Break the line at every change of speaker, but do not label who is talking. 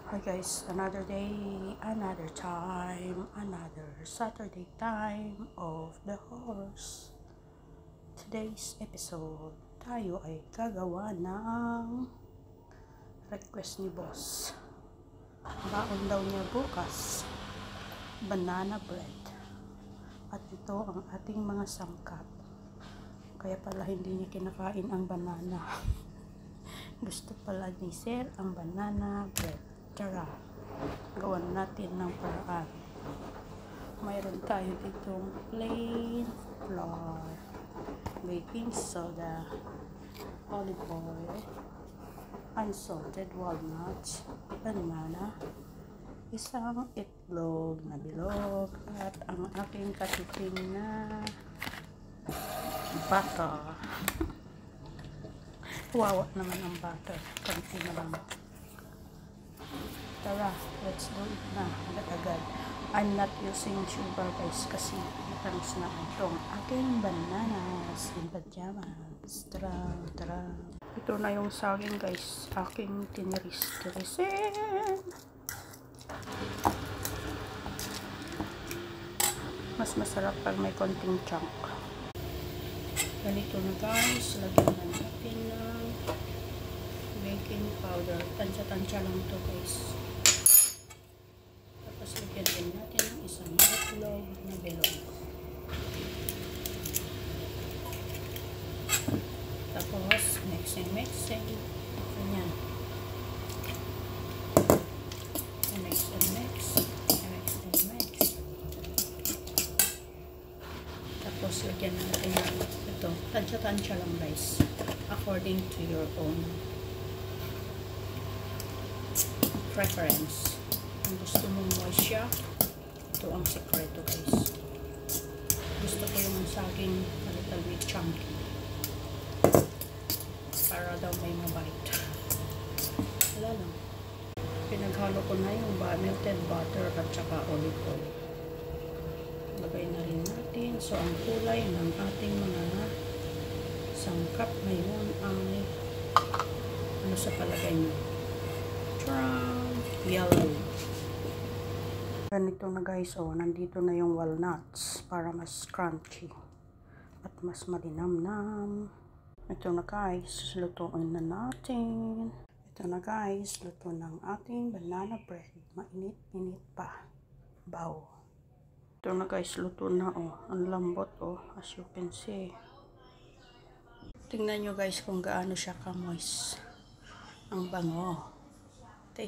Hi guys, another day, another time, another Saturday time of the horse. Today's episode, tayo ay gagawa ng request ni boss. Baon daw niya bukas, banana bread. At ito ang ating mga sangkap. Kaya pala hindi niya kinakain ang banana. Gusto pala ni Sir ang banana bread. Tara, gawan natin ng paraan. Mayroon tayo ditong plain flour, baking soda, olive oil, unsalted walnuts, banana, isang itlog na bilog, at ang aking katiting na butter. Wawa naman ang butter, konti na lang. Tara, let's do it na agad-agad. I'm not using sugar guys kasi matamis na itong aking bananas in pajamas. Tara. Ito na yung saging guys, aking tiniris-tirisin. Mas masarap pag may konting chunk. Ganito na guys, lagyan na natin ng baking powder. Tansya-tansya lang to guys. Tapos lagyan din natin ng isang itlog na bilog. Tapos mixing. Ganyan. Mix. Tapos lagyan natin ng ito. Tansya-tansya lang guys. According to your own preference. Kung gusto mong moist siya, ito ang sekreto guys. Gusto ko yung saging a little bit chunky para daw may mabite. Wala lang. Pinaghalo ko na yung melted butter at saka olive oil. Lagay na rin natin. So ang kulay ng ating mga sangkap ngayon ay ano sa palagay nyo? Yellow. Ganito na guys, nandito na yung walnuts para mas crunchy at mas malinamnam. Ito na guys, lutuin na natin. Ito na guys, luto ng ating banana bread. Mainit-init pa. Baw. Ito na guys, luto na ang lambot as you can see. Tingnan nyo guys kung gaano siya ka-moist. Ang bango.